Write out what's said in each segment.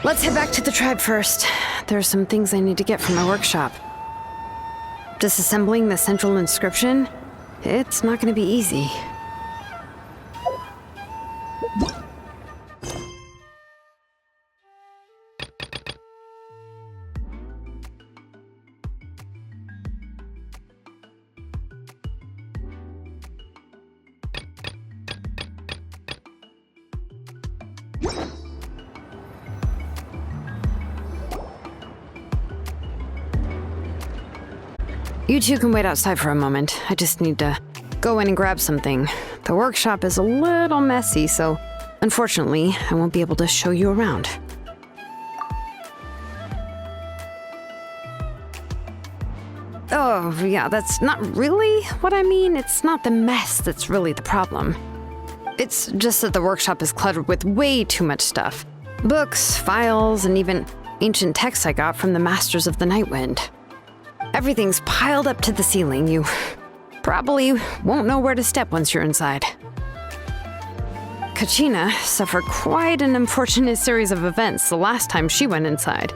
Let's head back to the tribe first. There are some things I need to get from my workshop. Disassembling the central inscription? It's not going to be easy. You two can wait outside for a moment. I just need to go in and grab something. The workshop is a little messy, so unfortunately, I won't be able to show you around. Oh, yeah, that's not really what I mean. It's not the mess that's really the problem. It's just that the workshop is cluttered with way too much stuff. Books, files, and even ancient texts I got from the Masters of the Nightwind. Everything's piled up to the ceiling. You probably won't know where to step once you're inside. Kachina suffered quite an unfortunate series of events the last time she went inside.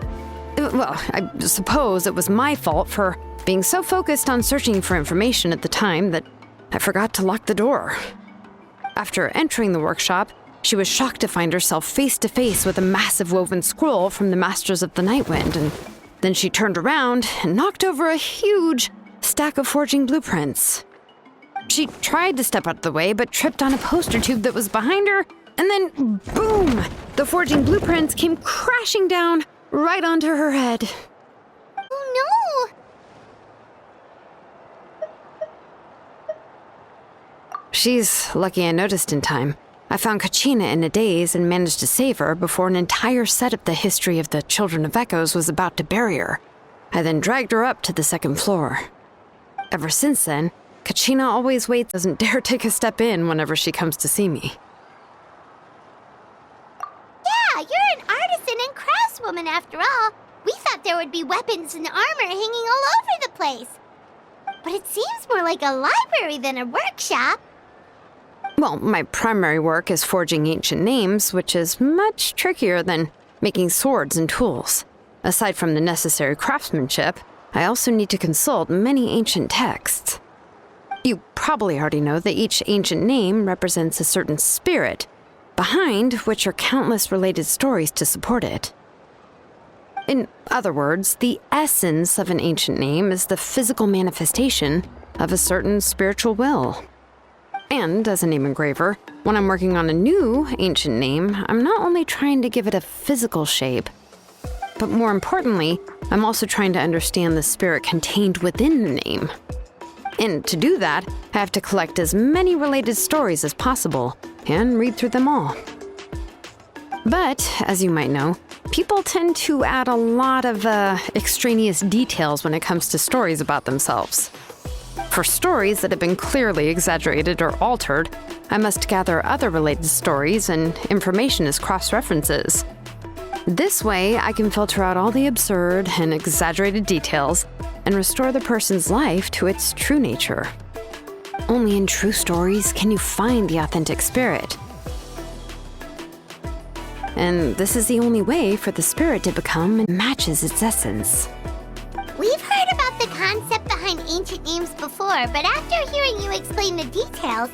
Well, I suppose it was my fault for being so focused on searching for information at the time that I forgot to lock the door. After entering the workshop, she was shocked to find herself face to face with a massive woven scroll from the Masters of the Nightwind, and then she turned around and knocked over a huge stack of forging blueprints. She tried to step out of the way, but tripped on a poster tube that was behind her, and then, boom! The forging blueprints came crashing down right onto her head. Oh no! She's lucky I noticed in time. I found Kachina in a daze and managed to save her before an entire set of the history of the Children of Echoes was about to bury her. I then dragged her up to the second floor. Ever since then, Kachina always waits, doesn't dare take a step in whenever she comes to see me. Yeah, you're an artisan and craftswoman after all. We thought there would be weapons and armor hanging all over the place. But it seems more like a library than a workshop. Well, my primary work is forging ancient names, which is much trickier than making swords and tools. Aside from the necessary craftsmanship, I also need to consult many ancient texts. You probably already know that each ancient name represents a certain spirit, behind which are countless related stories to support it. In other words, the essence of an ancient name is the physical manifestation of a certain spiritual will. And as a name engraver, when I'm working on a new ancient name, I'm not only trying to give it a physical shape, but more importantly, I'm also trying to understand the spirit contained within the name. And to do that, I have to collect as many related stories as possible and read through them all. But, as you might know, people tend to add a lot of extraneous details when it comes to stories about themselves. For stories that have been clearly exaggerated or altered, I must gather other related stories and information as cross-references. This way, I can filter out all the absurd and exaggerated details and restore the person's life to its true nature. Only in true stories can you find the authentic spirit. And this is the only way for the spirit to become and matches its essence. We've heard about the concept behind ancient names before, but after hearing you explain the details,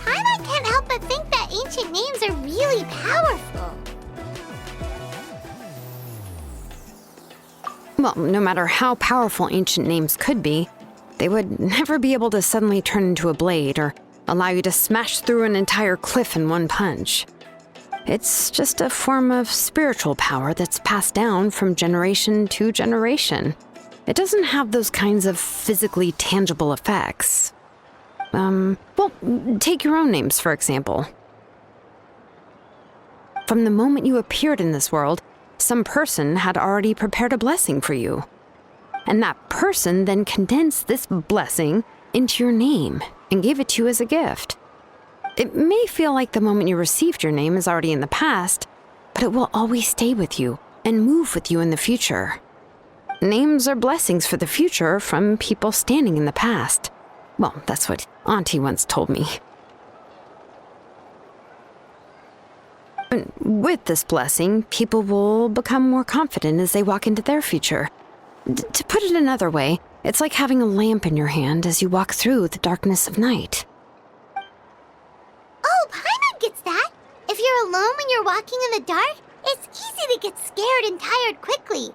Paimon can't help but think that ancient names are really powerful. Well, no matter how powerful ancient names could be, they would never be able to suddenly turn into a blade or allow you to smash through an entire cliff in one punch. It's just a form of spiritual power that's passed down from generation to generation. It doesn't have those kinds of physically tangible effects. Well, take your own names, for example. From the moment you appeared in this world, some person had already prepared a blessing for you. And that person then condensed this blessing into your name and gave it to you as a gift. It may feel like the moment you received your name is already in the past, but it will always stay with you and move with you in the future. Names are blessings for the future from people standing in the past. Well, that's what Auntie once told me. And with this blessing, people will become more confident as they walk into their future. To put it another way, it's like having a lamp in your hand as you walk through the darkness of night. Oh, Paimon gets that. If you're alone when you're walking in the dark, it's easy to get scared and tired quickly.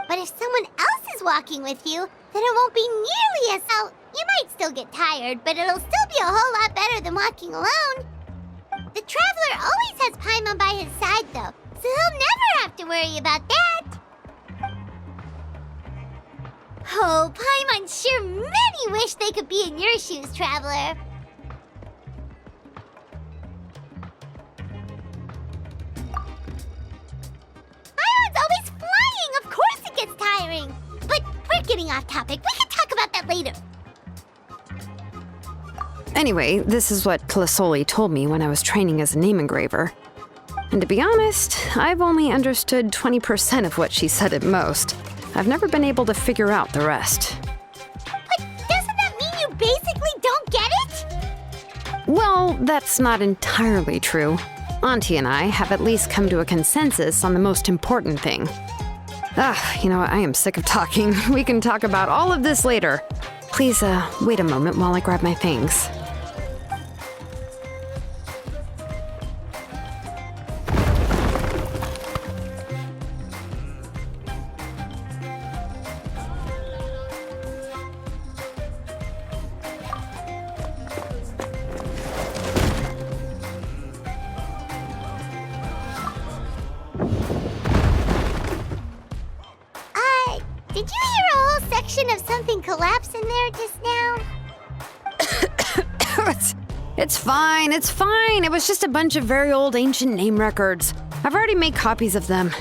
But if someone else is walking with you, then it won't be nearly as well. You might still get tired, but it'll still be a whole lot better than walking alone. The traveler always has Paimon by his side, though, so he'll never have to worry about that. Oh, Paimon sure many wish they could be in your shoes, traveler. Paimon's always flying. Of course it gets tiring. But we're getting off topic. We can talk about that later. Anyway, this is what Clisoli told me when I was training as a name engraver. And to be honest, I've only understood 20% of what she said at most. I've never been able to figure out the rest. But doesn't that mean you basically don't get it? Well, that's not entirely true. Auntie and I have at least come to a consensus on the most important thing. I am sick of talking. We can talk about all of this later. Please, wait a moment while I grab my things. Did you hear a whole section of something collapse in there just now? It's fine. It was just a bunch of very old ancient name records. I've already made copies of them.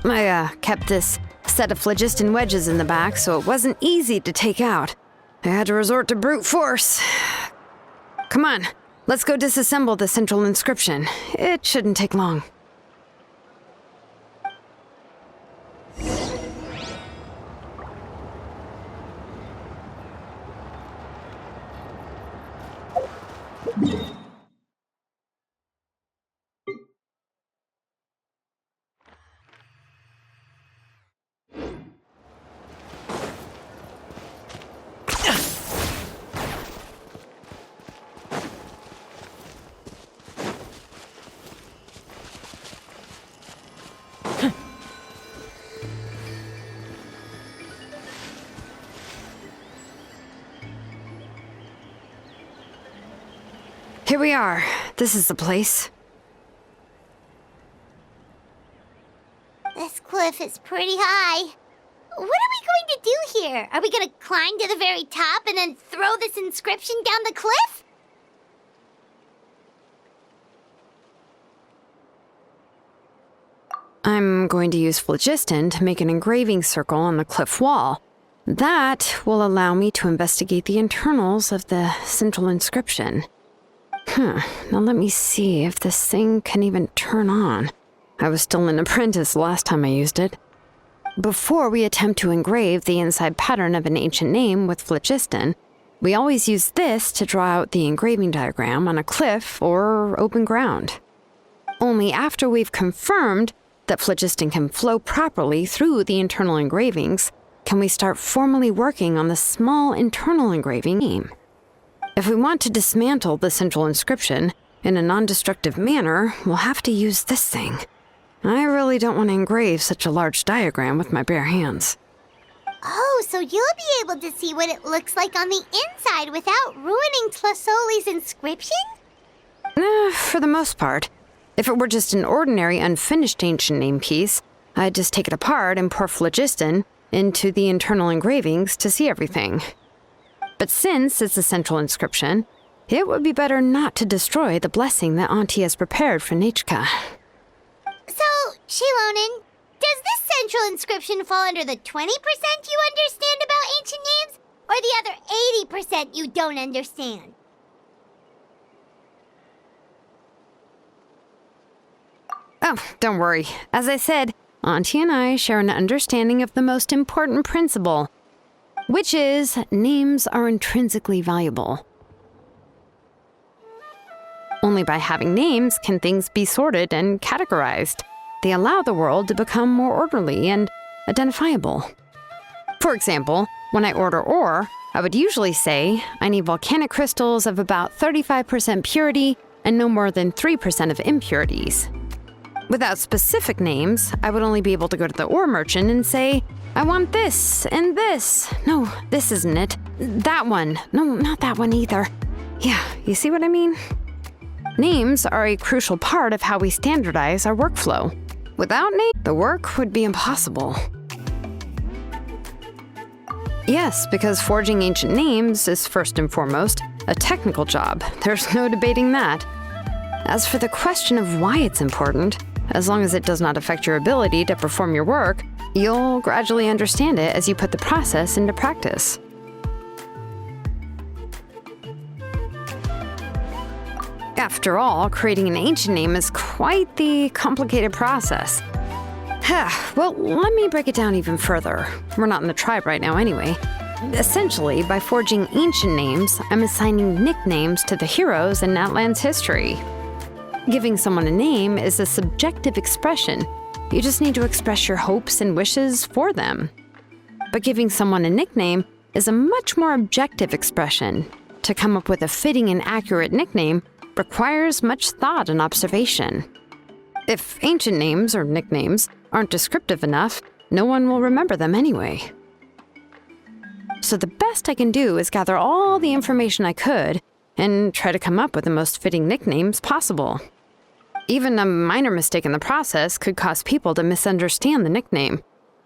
I kept this set of phlogiston wedges in the back, so it wasn't easy to take out. I had to resort to brute force. Come on, let's go disassemble the central inscription. It shouldn't take long. Here we are. This is the place. This cliff is pretty high. What are we going to do here? Are we going to climb to the very top and then throw this inscription down the cliff? I'm going to use phlogiston to make an engraving circle on the cliff wall. That will allow me to investigate the internals of the central inscription. Now let me see if this thing can even turn on. I was still an apprentice last time I used it. Before we attempt to engrave the inside pattern of an ancient name with phlogiston, we always use this to draw out the engraving diagram on a cliff or open ground. Only after we've confirmed that phlogiston can flow properly through the internal engravings can we start formally working on the small internal engraving name. If we want to dismantle the central inscription in a non-destructive manner, we'll have to use this thing. I really don't want to engrave such a large diagram with my bare hands. Oh, so you'll be able to see what it looks like on the inside without ruining Tlasoli's inscription? For the most part. If it were just an ordinary unfinished ancient name piece, I'd just take it apart and pour phlogiston into the internal engravings to see everything. But since it's a central inscription, it would be better not to destroy the blessing that Auntie has prepared for Nechka. So, Shilonen, does this central inscription fall under the 20% you understand about ancient names, or the other 80% you don't understand? Oh, don't worry. As I said, Auntie and I share an understanding of the most important principle, which is names are intrinsically valuable. Only by having names can things be sorted and categorized. They allow the world to become more orderly and identifiable. For example, when I order ore, I would usually say I need volcanic crystals of about 35% purity and no more than 3% of impurities. Without specific names, I would only be able to go to the ore merchant and say, I want this and this. No, this isn't it. That one. No, not that one either. Yeah, you see what I mean? Names are a crucial part of how we standardize our workflow. Without names, the work would be impossible. Yes, because forging ancient names is first and foremost a technical job. There's no debating that. As for the question of why it's important, as long as it does not affect your ability to perform your work, you'll gradually understand it as you put the process into practice. After all, creating an ancient name is quite the complicated process. Well, let me break it down even further. We're not in the tribe right now anyway. Essentially, by forging ancient names, I'm assigning nicknames to the heroes in iNatlan's history. Giving someone a name is a subjective expression. You just need to express your hopes and wishes for them. But giving someone a nickname is a much more objective expression. To come up with a fitting and accurate nickname requires much thought and observation. If ancient names or nicknames aren't descriptive enough, no one will remember them anyway. So the best I can do is gather all the information I could and try to come up with the most fitting nicknames possible. Even a minor mistake in the process could cause people to misunderstand the nickname.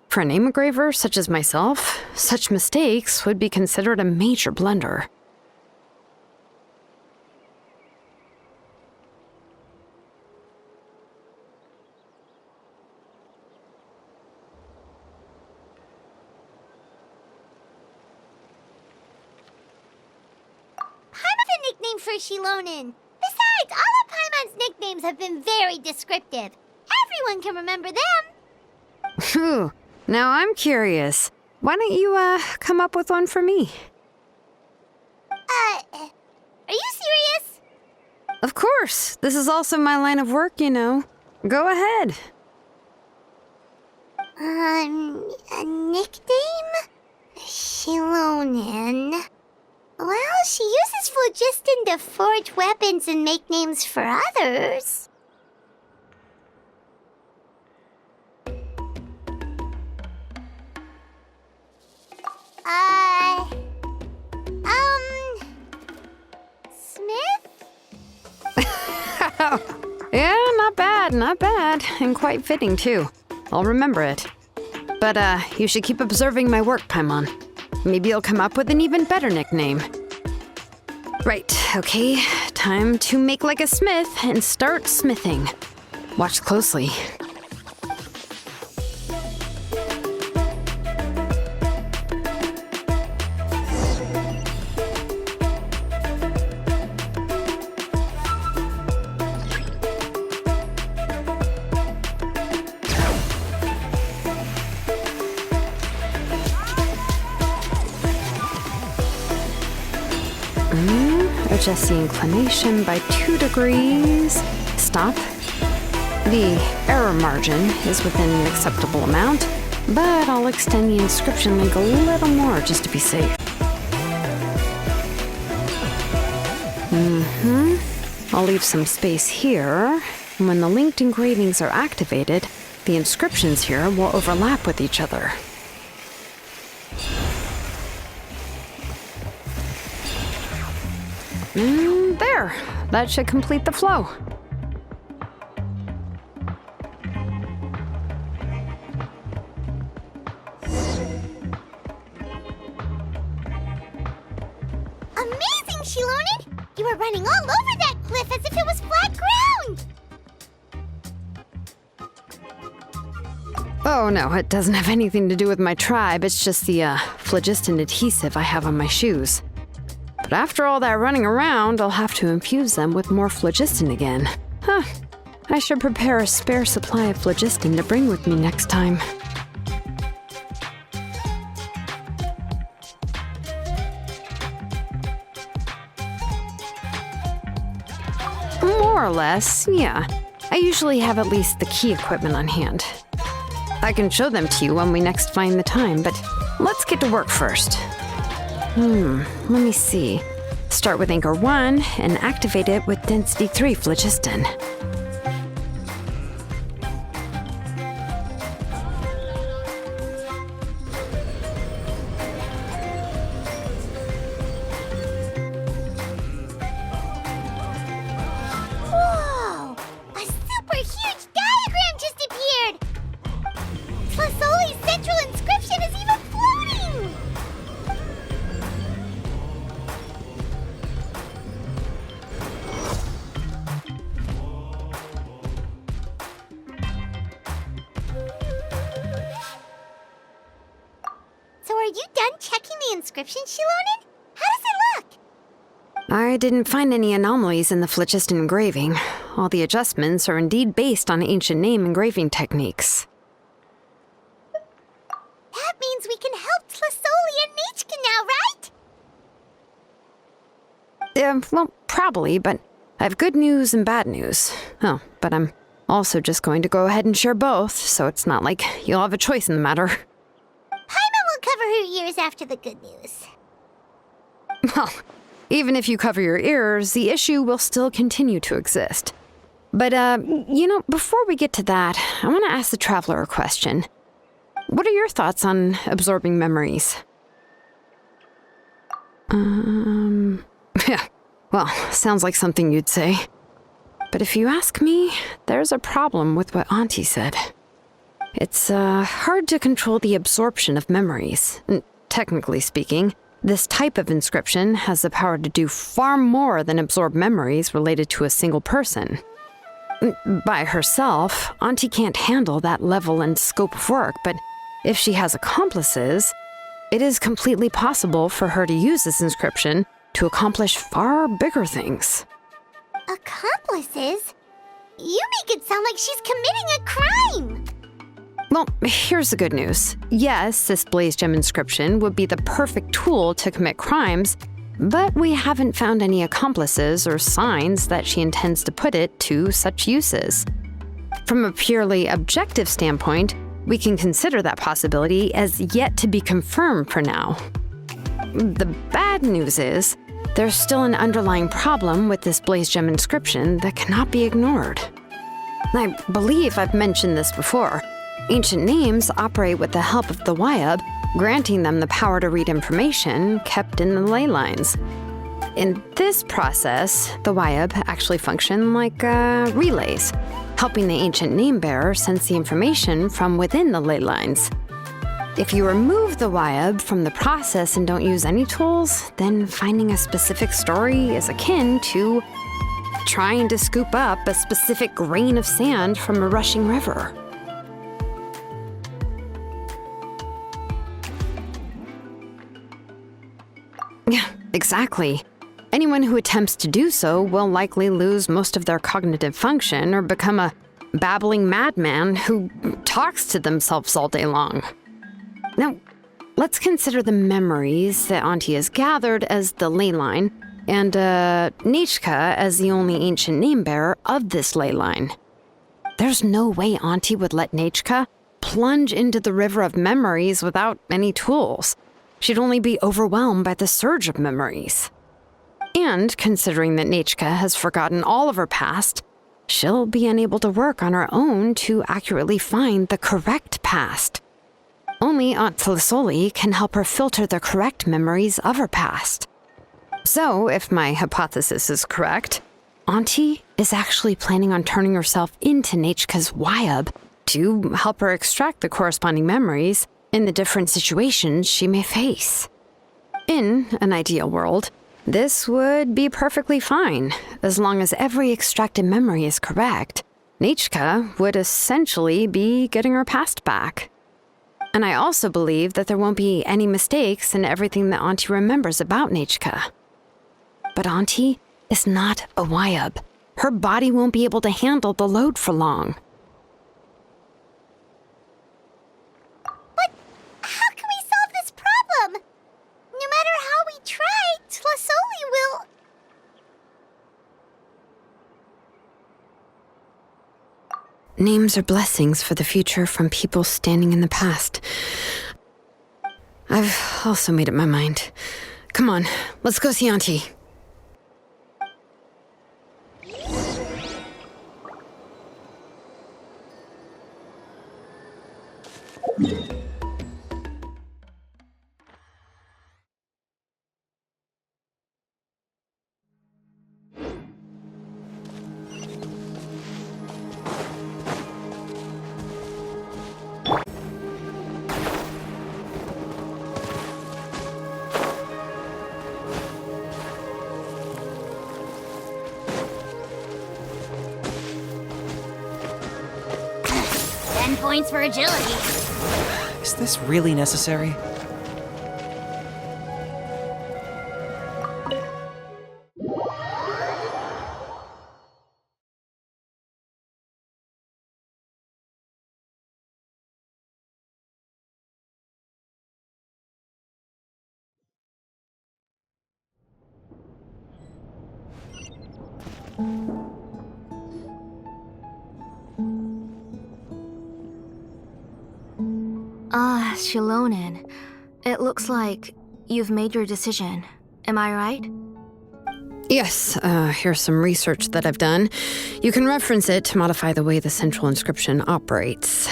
For a name engraver such as myself, such mistakes would be considered a major blunder. Nickname for Shilonen. Besides, all of Paimon's nicknames have been very descriptive. Everyone can remember them. Phew. Now I'm curious. Why don't you, come up with one for me? Are you serious? Of course. This is also my line of work, you know. Go ahead. A nickname? Shilonen. Well, she uses phlogiston to forge weapons and make names for others. Smith? Yeah, not bad, and quite fitting too. I'll remember it. But, you should keep observing my work, Paimon. Maybe you'll come up with an even better nickname. Right, okay, time to make like a smith and start smithing. Watch closely. Adjust the inclination by 2 degrees. Stop. The error margin is within an acceptable amount, but I'll extend the inscription link a little more just to be safe. I'll leave some space here. And when the linked engravings are activated, the inscriptions here will overlap with each other. There! That should complete the flow. Amazing, Shilonen! You were running all over that cliff as if it was flat ground! Oh no, it doesn't have anything to do with my tribe. It's just the phlogiston adhesive I have on my shoes. But after all that running around, I'll have to infuse them with more phlogiston again. I should prepare a spare supply of phlogiston to bring with me next time. more or less, yeah. I usually have at least the key equipment on hand. I can show them to you when we next find the time, but let's get to work first. Let me see. Start with Anchor 1 and activate it with Density 3 phlogiston. Whoa! A super huge diagram just appeared! Flasoli's central inscription is even floating! So are you done checking the inscription, Shilonen? How does it look? I didn't find any anomalies in the phlogiston engraving. All the adjustments are indeed based on ancient name engraving techniques. That means we can help Tlasoli and Nichka now, right? Well, probably, but I have good news and bad news. Oh, but I'm also just going to go ahead and share both, so it's not like you'll have a choice in the matter. Paimon will cover her ears after the good news. Well, even if you cover your ears, the issue will still continue to exist. But, before we get to that, I want to ask the Traveler a question. What are your thoughts on absorbing memories? Yeah, well, sounds like something you'd say. But if you ask me, there's a problem with what Auntie said. It's, hard to control the absorption of memories. Technically speaking, this type of inscription has the power to do far more than absorb memories related to a single person. By herself, Auntie can't handle that level and scope of work, but if she has accomplices, it is completely possible for her to use this inscription to accomplish far bigger things. Accomplices? You make it sound like she's committing a crime! Well, here's the good news. Yes, this Blaze Gem inscription would be the perfect tool to commit crimes, but we haven't found any accomplices or signs that she intends to put it to such uses. From a purely objective standpoint, we can consider that possibility as yet to be confirmed for now. The bad news is, there's still an underlying problem with this Blaze Gem inscription that cannot be ignored. I believe I've mentioned this before. Ancient names operate with the help of the Wyab, granting them the power to read information kept in the ley lines. In this process, the Wyab actually function like relays, helping the ancient name bearer sense the information from within the ley lines. If you remove the Wyab from the process and don't use any tools, then finding a specific story is akin to trying to scoop up a specific grain of sand from a rushing river. Yeah, exactly. Anyone who attempts to do so will likely lose most of their cognitive function or become a babbling madman who talks to themselves all day long. Now, let's consider the memories that Auntie has gathered as the ley line, and Nichka as the only ancient name bearer of this ley line. There's no way Auntie would let Nichka plunge into the river of memories without any tools. She'd only be overwhelmed by the surge of memories. And considering that Nichka has forgotten all of her past, she'll be unable to work on her own to accurately find the correct past. Only Aunt Tlasoli can help her filter the correct memories of her past. So, if my hypothesis is correct, Auntie is actually planning on turning herself into Nichka's Wyab to help her extract the corresponding memories in the different situations she may face. In an ideal world, this would be perfectly fine, as long as every extracted memory is correct. Nichka would essentially be getting her past back. And I also believe that there won't be any mistakes in everything that Auntie remembers about Nichka. But Auntie is not a Wyab. Her body won't be able to handle the load for long. But how can we solve this problem? No matter how we try, Tlasoli will... Names are blessings for the future from people standing in the past. I've also made up my mind. Come on, let's go see Auntie. Points for agility. Is this really necessary? Ah, Shilonen. It looks like you've made your decision. Am I right? Yes, here's some research that I've done. You can reference it to modify the way the central inscription operates.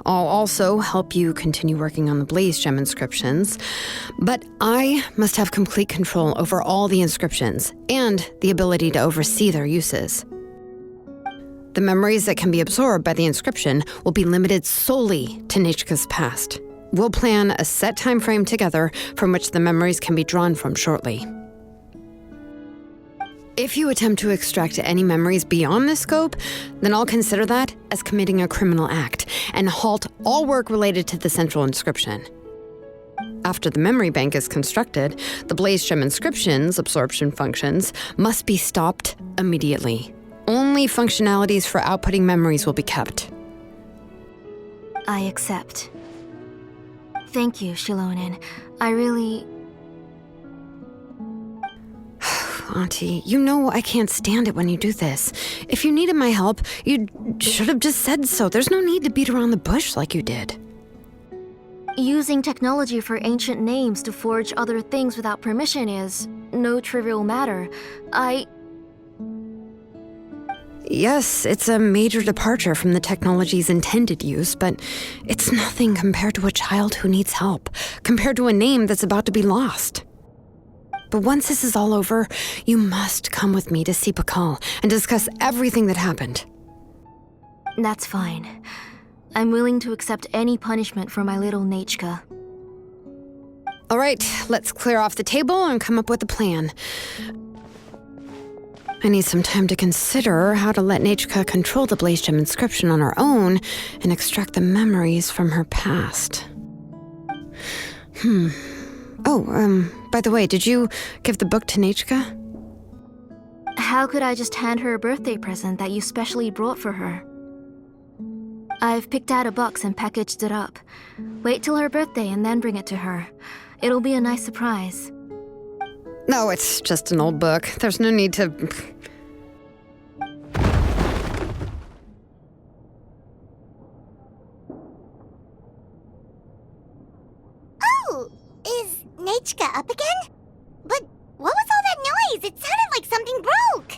I'll also help you continue working on the Blaze Gem inscriptions, but I must have complete control over all the inscriptions and the ability to oversee their uses. The memories that can be absorbed by the inscription will be limited solely to Nechka's past. We'll plan a set time frame together from which the memories can be drawn from shortly. If you attempt to extract any memories beyond this scope, then I'll consider that as committing a criminal act and halt all work related to the central inscription. After the memory bank is constructed, the Blaze Gem inscription's absorption functions must be stopped immediately. Only functionalities for outputting memories will be kept. I accept. Thank you, Shilonen. I really... Auntie, you know I can't stand it when you do this. If you needed my help, you should have just said so. There's no need to beat around the bush like you did. Using technology for ancient names to forge other things without permission is no trivial matter. Yes, it's a major departure from the technology's intended use, but it's nothing compared to a child who needs help, compared to a name that's about to be lost. But once this is all over, you must come with me to see Pakal and discuss everything that happened. That's fine. I'm willing to accept any punishment for my little Nechka. All right, let's clear off the table and come up with a plan. I need some time to consider how to let Nechka control the Blaze Gem inscription on her own and extract the memories from her past. By the way, did you give the book to Nechka? How could I just hand her a birthday present that you specially brought for her? I've picked out a box and packaged it up. Wait till her birthday and then bring it to her. It'll be a nice surprise. No, it's just an old book. There's no need to... Oh! Is Nechka up again? But what was all that noise? It sounded like something broke!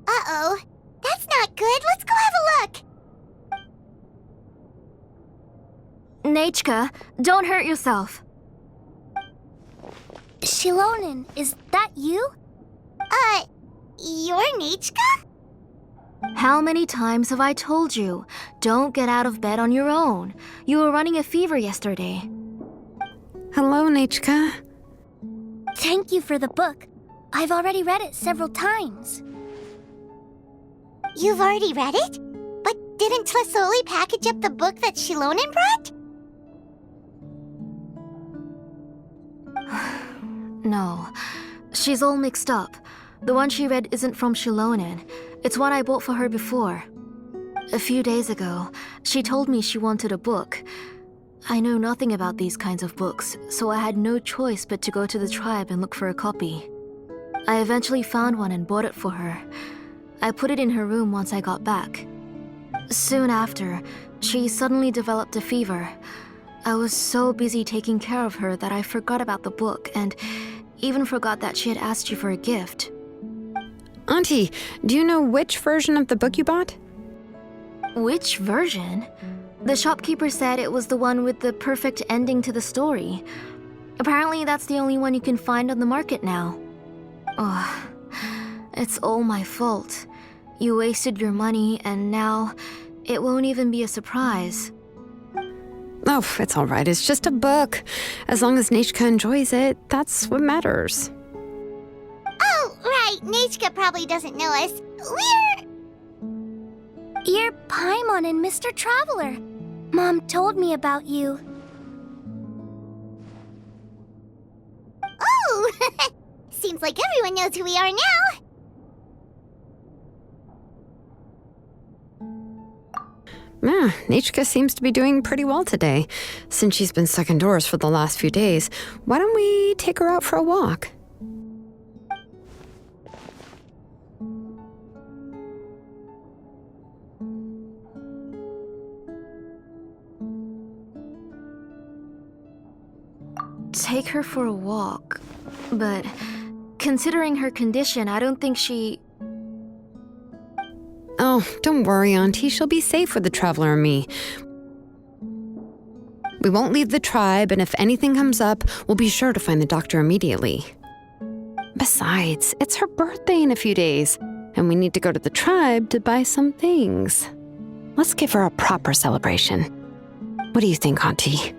Uh-oh. That's not good. Let's go have a look. Nechka, don't hurt yourself. Shilonen, is that you? You're Nechka? How many times have I told you? Don't get out of bed on your own. You were running a fever yesterday. Hello, Nechka. Thank you for the book. I've already read it several times. You've already read it? But didn't Tlasoli package up the book that Shilonen brought? No, she's all mixed up. The one she read isn't from Shilonen. It's one I bought for her before. A few days ago, she told me she wanted a book. I know nothing about these kinds of books, so I had no choice but to go to the tribe and look for a copy. I eventually found one and bought it for her. I put it in her room once I got back. Soon after, she suddenly developed a fever. I was so busy taking care of her that I forgot about the book and even forgot that she had asked you for a gift. Auntie, do you know which version of the book you bought? Which version? The shopkeeper said it was the one with the perfect ending to the story. Apparently, that's the only one you can find on the market now. Oh, it's all my fault. You wasted your money, and now it won't even be a surprise. Oh, it's all right. It's just a book. As long as Nechka enjoys it, that's what matters. Oh, right. Nechka probably doesn't know us. You're Paimon and Mr. Traveler. Mom told me about you. Oh! Seems like everyone knows who we are now. Yeah, Nechka seems to be doing pretty well today. Since she's been stuck indoors for the last few days, why don't we take her out for a walk? Take her for a walk. But considering her condition, I don't think she... Oh, don't worry, Auntie. She'll be safe with the Traveler and me. We won't leave the tribe, and if anything comes up, we'll be sure to find the doctor immediately. Besides, it's her birthday in a few days, and we need to go to the tribe to buy some things. Let's give her a proper celebration. What do you think, Auntie?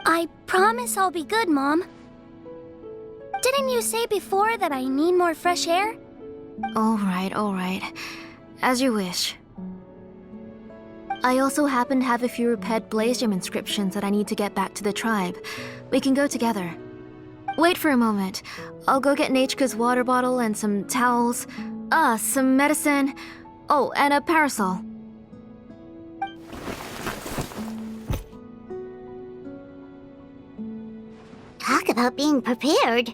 I promise I'll be good, Mom. Didn't you say before that I need more fresh air? All right. As you wish. I also happen to have a few repaired blaze gem inscriptions that I need to get back to the tribe. We can go together. Wait for a moment. I'll go get Nechka's water bottle and some towels. Some medicine. Oh, and a parasol. Talk about being prepared.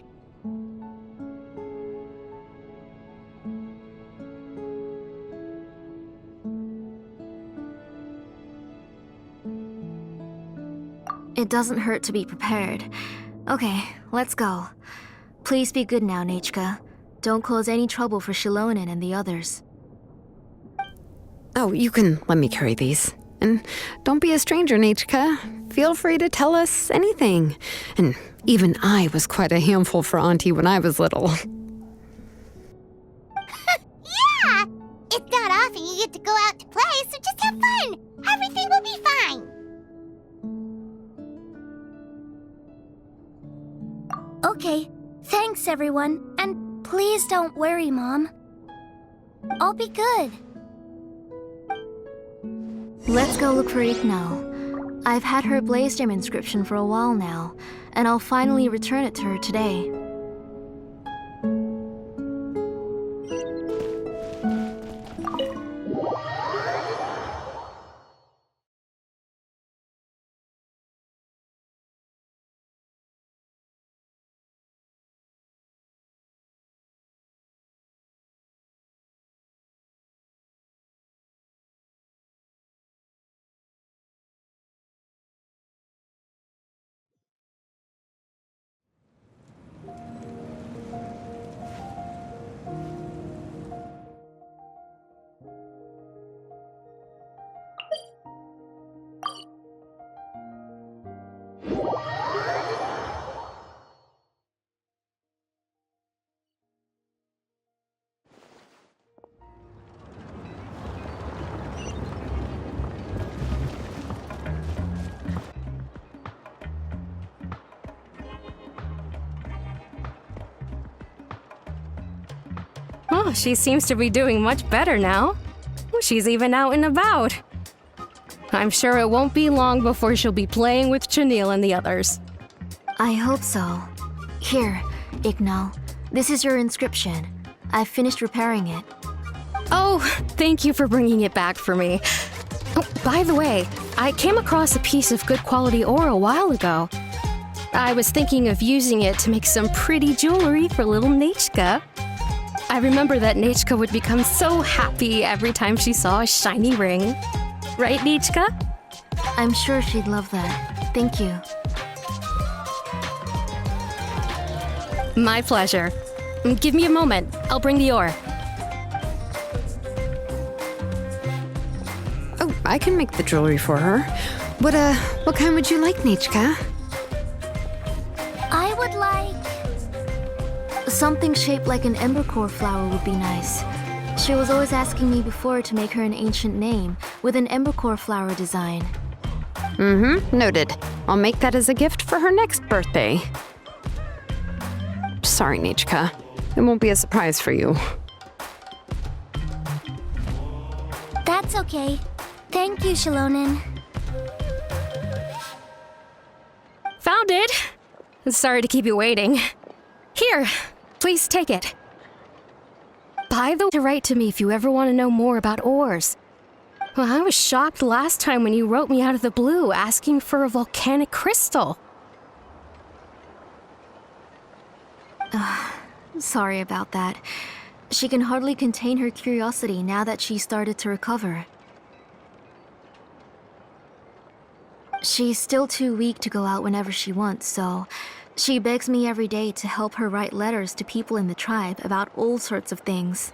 It doesn't hurt to be prepared. Okay, let's go. Please be good now, Nechka. Don't cause any trouble for Shilonen and the others. Oh, you can let me carry these. And don't be a stranger, Nechka. Feel free to tell us anything. And even I was quite a handful for Auntie when I was little. Yeah! It's not often you get to go out to play, so just have fun. Everything will be fine. Okay, thanks everyone. And please don't worry, Mom. I'll be good. Let's go look for Ignal. I've had her blaze gem inscription for a while now, and I'll finally return it to her today. Oh, she seems to be doing much better now. She's even out and about. I'm sure it won't be long before she'll be playing with Chanil and the others. I hope so. Here, Ignal. This is your inscription. I've finished repairing it. Oh, thank you for bringing it back for me. Oh, by the way, I came across a piece of good quality ore a while ago. I was thinking of using it to make some pretty jewelry for little Nechka. I remember that Nichka would become so happy every time she saw a shiny ring. Right, Nichka? I'm sure she'd love that. Thank you. My pleasure. Give me a moment. I'll bring the ore. Oh, I can make the jewelry for her. What kind would you like, Nichka? I would like... Something shaped like an embercore flower would be nice. She was always asking me before to make her an ancient name with an embercore flower design. Noted. I'll make that as a gift for her next birthday. Sorry, Nichka. It won't be a surprise for you. That's okay. Thank you, Shilonen. Found it! Sorry to keep you waiting. Here, please take it. By the way, to write to me if you ever want to know more about ores. Well, I was shocked last time when you wrote me out of the blue asking for a volcanic crystal. Sorry about that. She can hardly contain her curiosity now that she started to recover. She's still too weak to go out whenever she wants, so she begs me every day to help her write letters to people in the tribe about all sorts of things.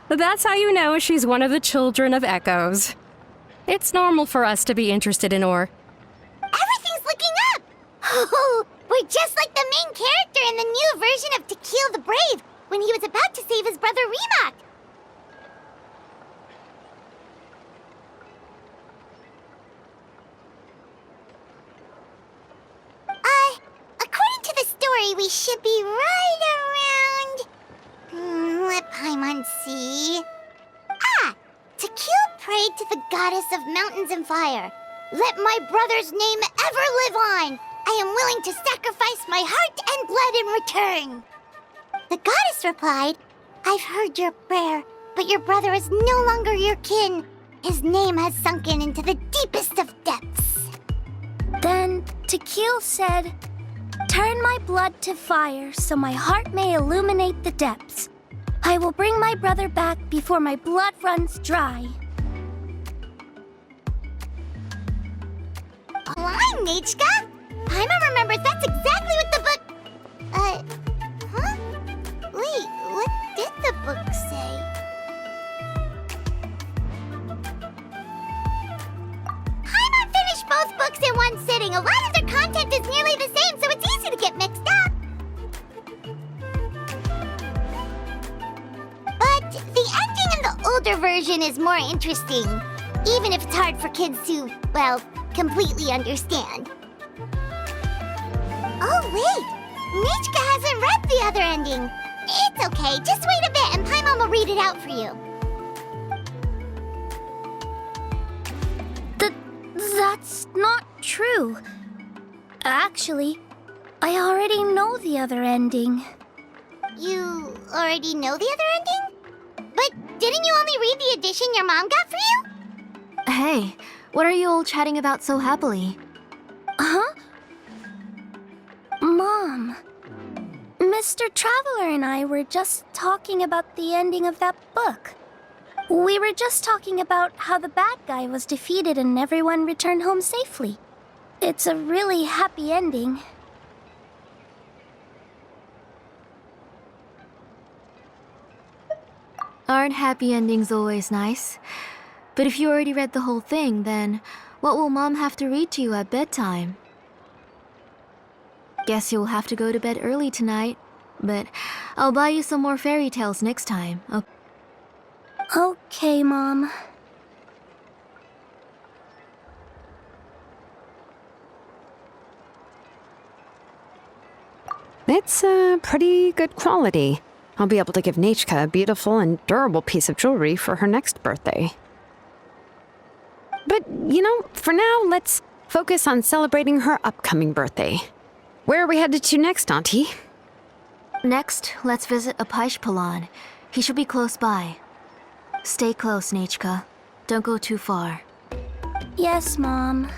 That's how you know she's one of the children of echoes. It's normal for us to be interested in ore. Everything's looking up! Oh, we're just like the main character in the new version of To Kill the Brave, when he was about to save his brother Rimac. According to the story, we should be right around... let Paimon see... To Kill prayed to the goddess of mountains and fire. Let my brother's name ever live on. I am willing to sacrifice my heart and blood in return. The goddess replied, I've heard your prayer, but your brother is no longer your kin. His name has sunken into the deepest of depths. Then To Kill said, turn my blood to fire so my heart may illuminate the depths. I will bring my brother back before my blood runs dry. Line, Nichka! Paimon remembers that's exactly what the book... huh? Wait, what did the book say? Paimon finished both books in one sitting. A lot of their content is nearly the same, so it's easy to get mixed up. But the ending in the older version is more interesting, even if it's hard for kids to, well, completely understand. Oh, wait! Nichka hasn't read the other ending. It's okay, just wait a bit and Paimon will read it out for you. That's not true. Actually, I already know the other ending. You already know the other ending? But didn't you only read the edition your mom got for you? Hey, what are you all chatting about so happily? Huh? Mom, Mr. Traveler and I were just talking about the ending of that book. We were just talking about how the bad guy was defeated and everyone returned home safely. It's a really happy ending. Aren't happy endings always nice? But if you already read the whole thing, then what will Mom have to read to you at bedtime? Guess you'll have to go to bed early tonight, but I'll buy you some more fairy tales next time. Okay, Mom. It's pretty good quality. I'll be able to give Nichka a beautiful and durable piece of jewelry for her next birthday. But, for now, let's focus on celebrating her upcoming birthday. Where are we headed to next, Auntie? Next, let's visit Apaish. He should be close by. Stay close, Nichka. Don't go too far. Yes, Mom.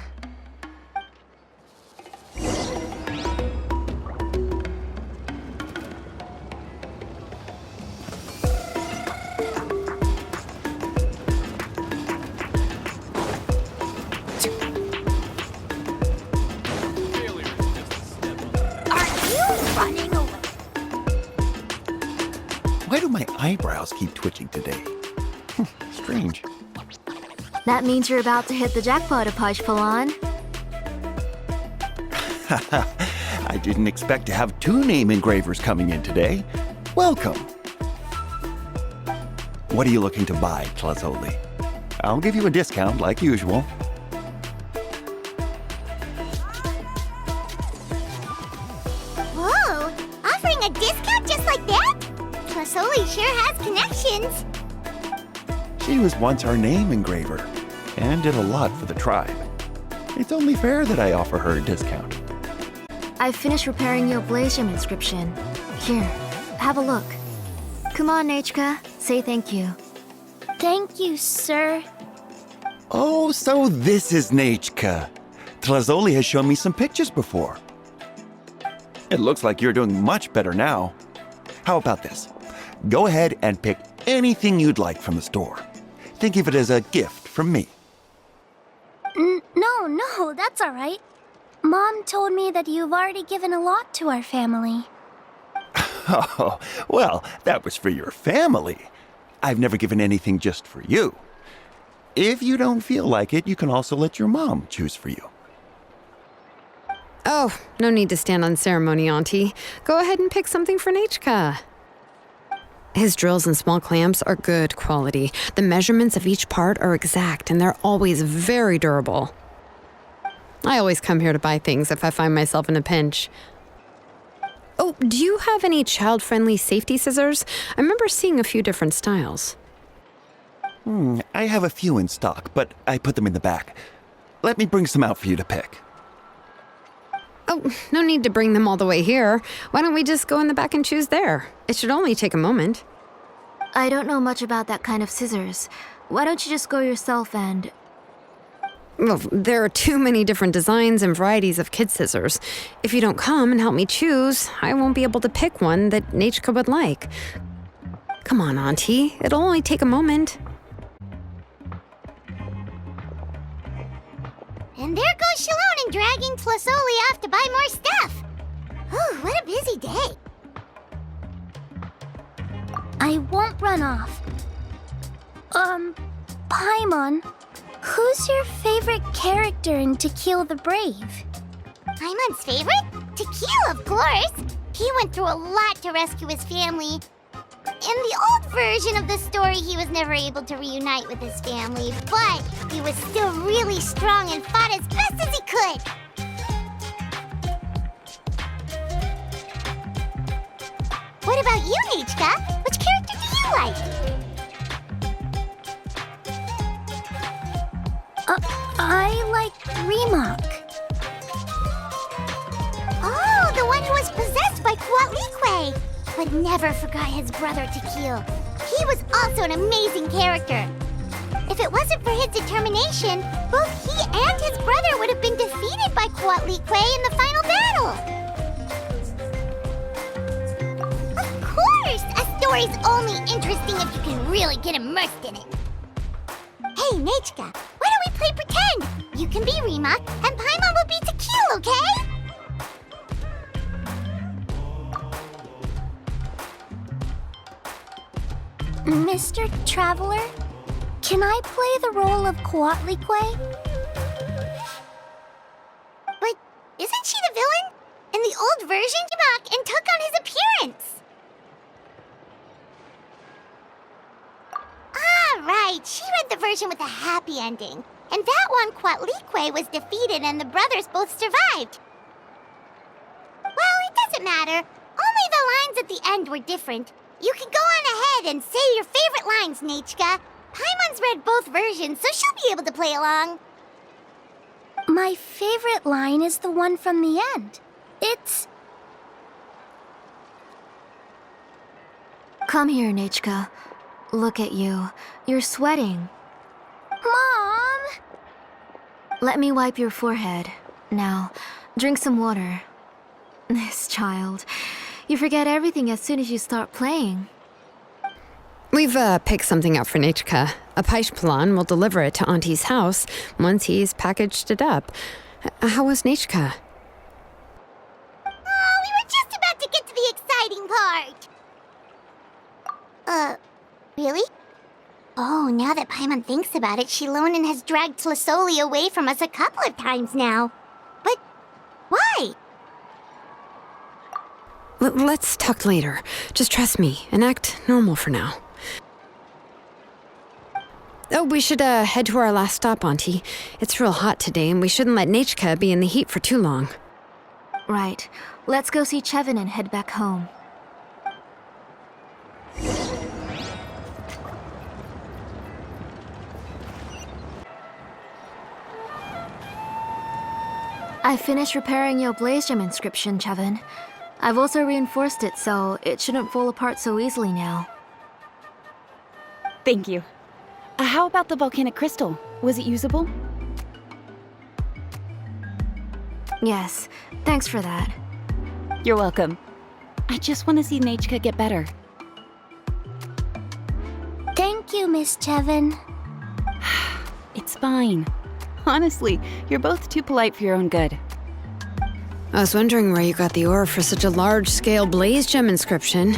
eyebrows keep twitching today. Strange. That means you're about to hit the jackpot, Apashpalan. I didn't expect to have 2 name engravers coming in today. Welcome. What are you looking to buy, Tlazoli? I'll give you a discount like usual. Whoa! Offering a discount just like that? Tlasoli sure has connections. She was once our name engraver and did a lot for the tribe. It's only fair that I offer her a discount. I finished repairing your Blasium inscription. Here, have a look. Come on, Nachka, say thank you. Thank you, sir. Oh, so this is Nachka. Tlazoli has shown me some pictures before. It looks like you're doing much better now. How about this? Go ahead and pick anything you'd like from the store. Think of it as a gift from me. No, that's all right. Mom told me that you've already given a lot to our family. Oh, well, that was for your family. I've never given anything just for you. If you don't feel like it, you can also let your mom choose for you. Oh, no need to stand on ceremony, Auntie. Go ahead and pick something for Nachka. His drills and small clamps are good quality. The measurements of each part are exact, and they're always very durable. I always come here to buy things if I find myself in a pinch. Oh, do you have any child-friendly safety scissors? I remember seeing a few different styles. I have a few in stock, but I put them in the back. Let me bring some out for you to pick. Oh, no need to bring them all the way here. Why don't we just go in the back and choose there? It should only take a moment. I don't know much about that kind of scissors. Why don't you just go yourself and... Well, there are too many different designs and varieties of kid scissors. If you don't come and help me choose, I won't be able to pick one that Nachka would like. Come on, Auntie. It'll only take a moment. And there goes Shalon dragging Tlasoli off to buy more stuff. Whew, what a busy day. I won't run off. Paimon, who's your favorite character in To Kill the Brave? Paimon's favorite? To Kill, of course. He went through a lot to rescue his family. In the old version of the story, he was never able to reunite with his family, but he was still really strong and fought as best as he could. What about you, Nachka? Which character do you like? I like Remak. Oh, the one who was possessed by Kuatlique, but never forgot his brother Tequil. He was also an amazing character. If it wasn't for his determination, both he and his brother would have been defeated by Kuatlique in the final battle. Of course! A story's only interesting if you can really get immersed in it. Hey, Nachka, why don't we play pretend? You can be Remak, and Paimon will be Tequil, okay? Mr. Traveler, can I play the role of Kuatlique? But isn't she the villain? In the old version, came back and took on his appearance. Ah, right. She read the version with a happy ending. And that one, Kuatlique was defeated and the brothers both survived. Well, it doesn't matter. Only the lines at the end were different. You can go on ahead and say your favorite lines, Nachka. Paimon's read both versions, so she'll be able to play along. My favorite line is the one from the end. It's... Come here, Nachka. Look at you. You're sweating. Mom! Let me wipe your forehead. Now, drink some water. This child. You forget everything as soon as you start playing. We've picked something out for Nachka. A Paishpalan will deliver it to Auntie's house once he's packaged it up. How was Nachka? Oh, we were just about to get to the exciting part. Oh, now that Paimon thinks about it, Shilonen has dragged Tlisoli away from us a couple of times now. But why? Let's talk later. Just trust me and act normal for now. Oh, we should head to our last stop, Auntie. It's real hot today, and we shouldn't let Nechka be in the heat for too long. Right. Let's go see Chevin and head back home. I finished repairing your blaze gem inscription, Chevin. I've also reinforced it so it shouldn't fall apart so easily now. Thank you. How about the volcanic crystal? Was it usable? Yes, thanks for that. You're welcome. I just want to see Nechka get better. Thank you, Miss Chevin. It's fine. Honestly, you're both too polite for your own good. I was wondering where you got the ore for such a large-scale blaze gem inscription.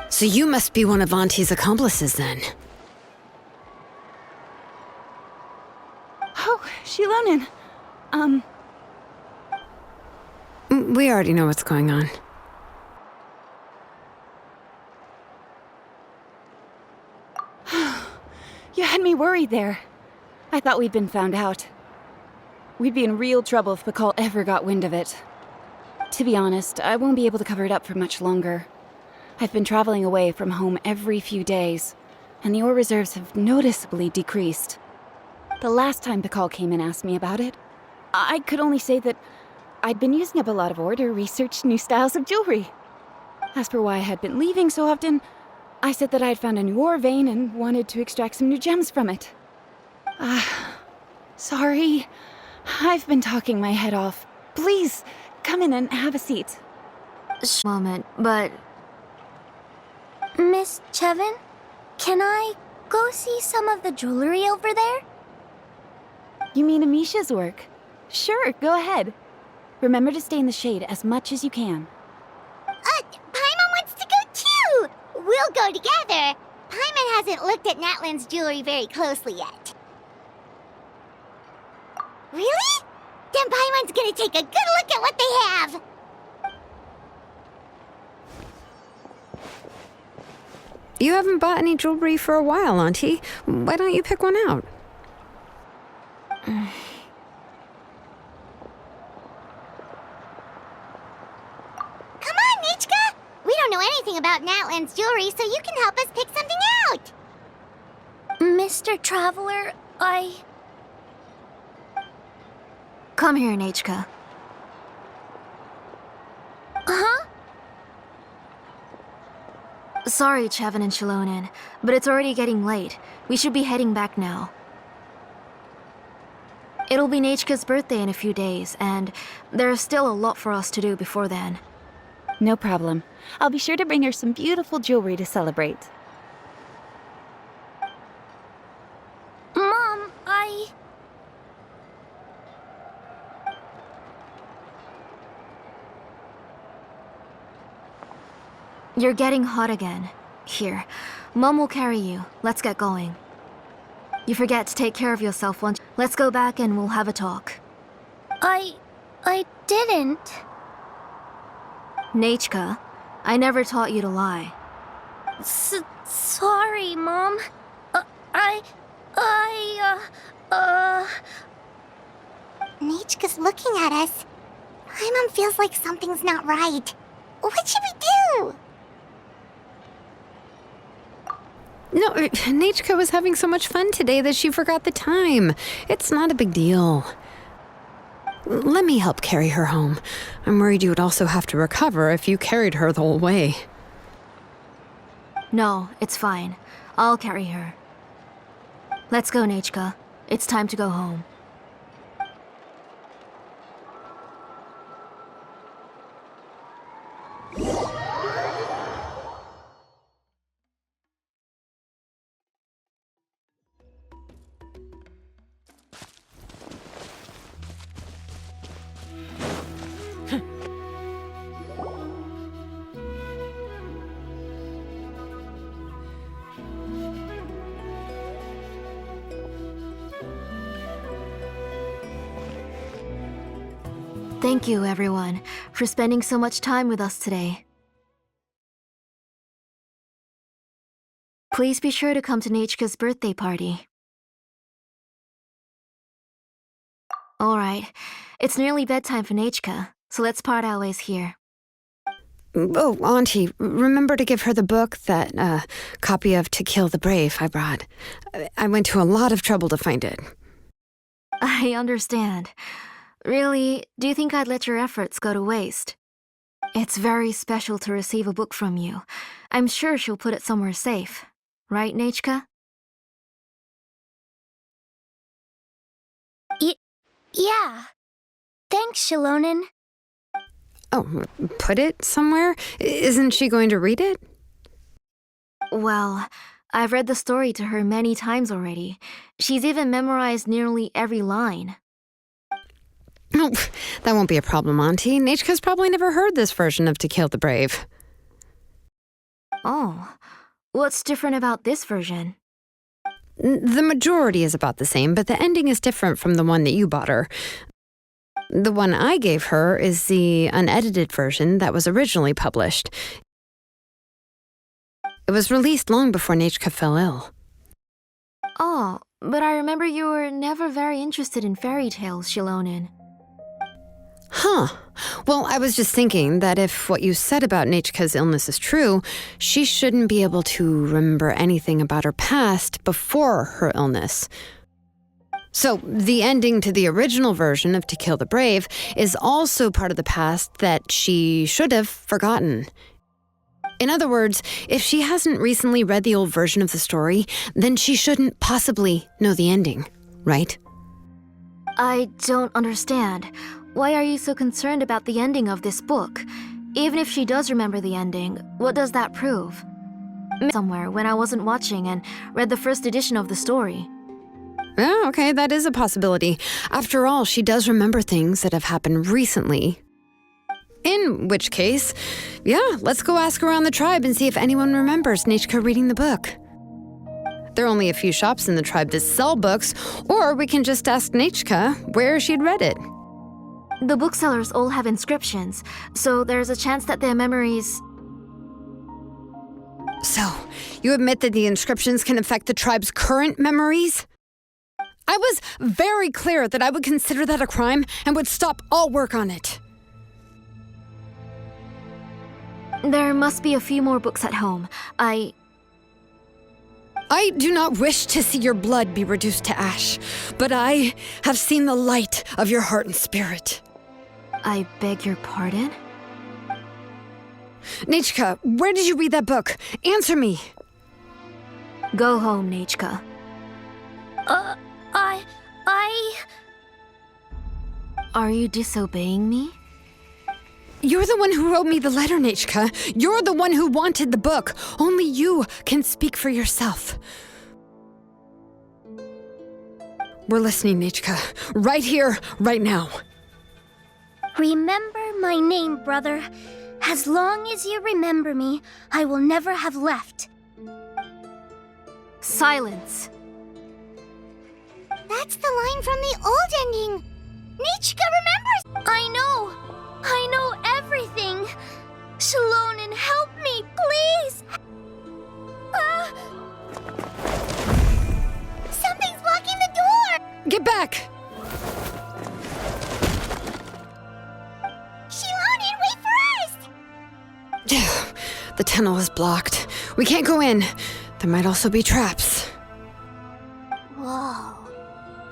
So you must be one of Auntie's accomplices, then. Oh, Shilonen. We already know what's going on. You had me worried there. I thought we'd been found out. We'd be in real trouble if Pakal ever got wind of it. To be honest, I won't be able to cover it up for much longer. I've been traveling away from home every few days, and the ore reserves have noticeably decreased. The last time Pakal came and asked me about it, I could only say that I'd been using up a lot of ore to research new styles of jewelry. As for why I had been leaving so often, I said that I'd found a new ore vein and wanted to extract some new gems from it. Sorry. I've been talking my head off. Please, come in and have a seat. Moment, but Miss Chevin, can I go see some of the jewelry over there? You mean Amisha's work? Sure, go ahead. Remember to stay in the shade as much as you can. Paimon wants to go too! We'll go together. Paimon hasn't looked at Natlan's jewelry very closely yet. Really? Then Paimon's gonna take a good look at what they have. You haven't bought any jewelry for a while, Auntie. Why don't you pick one out? Come on, Nechka! We don't know anything about Natlan's jewelry, so you can help us pick something out. Mr. Traveler, come here, Nechka. Huh? Sorry, Chevin and Shilonen, but it's already getting late. We should be heading back now. It'll be Nechka's birthday in a few days, and there's still a lot for us to do before then. No problem. I'll be sure to bring her some beautiful jewelry to celebrate. Mom, You're getting hot again. Here, Mom will carry you. Let's get going. You forget to take care of yourself once. Let's go back and we'll have a talk. I didn't. Nechka, I never taught you to lie. Sorry, Mom. Nechka's looking at us. Paimon feels like something's not right. What should we do? No, Nechka was having so much fun today that she forgot the time. It's not a big deal. Let me help carry her home. I'm worried you would also have to recover if you carried her the whole way. No, it's fine. I'll carry her. Let's go, Nechka. It's time to go home. Thank you, everyone, for spending so much time with us today. Please be sure to come to Nechka's birthday party. Alright, it's nearly bedtime for Nechka, so let's part our ways here. Oh, Auntie, remember to give her the book, that copy of To Kill the Brave I brought. I went to a lot of trouble to find it. I understand. Really, do you think I'd let your efforts go to waste? It's very special to receive a book from you. I'm sure she'll put it somewhere safe. Right, Nechka? Yeah. Thanks, Shilonen. Oh, put it somewhere? Isn't she going to read it? Well, I've read the story to her many times already. She's even memorized nearly every line. Oh, that won't be a problem, Auntie. Nechka's probably never heard this version of To Kill the Brave. Oh, what's different about this version? The majority is about the same, but the ending is different from the one that you bought her. The one I gave her is the unedited version that was originally published. It was released long before Nechka fell ill. Oh, but I remember you were never very interested in fairy tales, Shilonen. Huh. Well, I was just thinking that if what you said about Nechka's illness is true, she shouldn't be able to remember anything about her past before her illness. So, the ending to the original version of To Kill the Brave is also part of the past that she should have forgotten. In other words, if she hasn't recently read the old version of the story, then she shouldn't possibly know the ending, right? I don't understand. Why are you so concerned about the ending of this book? Even if she does remember the ending, what does that prove? Somewhere when I wasn't watching and read the first edition of the story. Oh, okay, that is a possibility. After all, she does remember things that have happened recently. In which case, yeah, let's go ask around the tribe and see if anyone remembers Nechka reading the book. There are only a few shops in the tribe that sell books, or we can just ask Nechka where she'd read it. The booksellers all have inscriptions, so there's a chance that their memories... So, you admit that the inscriptions can affect the tribe's current memories? I was very clear that I would consider that a crime and would stop all work on it. There must be a few more books at home. I do not wish to see your blood be reduced to ash, but I have seen the light of your heart and spirit. I beg your pardon? Nechka, where did you read that book? Answer me. Go home, Nechka. Are you disobeying me? You're the one who wrote me the letter, Nechka. You're the one who wanted the book. Only you can speak for yourself. We're listening, Nechka. Right here, right now. Remember my name, brother. As long as you remember me, I will never have left. Silence. That's the line from the old ending. Nechka remembers. I know everything. Shilonen, help me, please. Something's blocking the door. Get back! Shilonen, wait for us. The tunnel is blocked. We can't go in. There might also be traps. Whoa.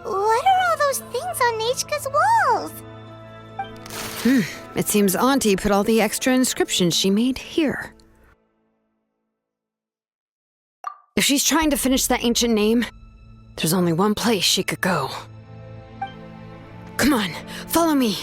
What are all those things on Nechka's walls? It seems Auntie put all the extra inscriptions she made here. If she's trying to finish that ancient name, there's only one place she could go. Come on, follow me.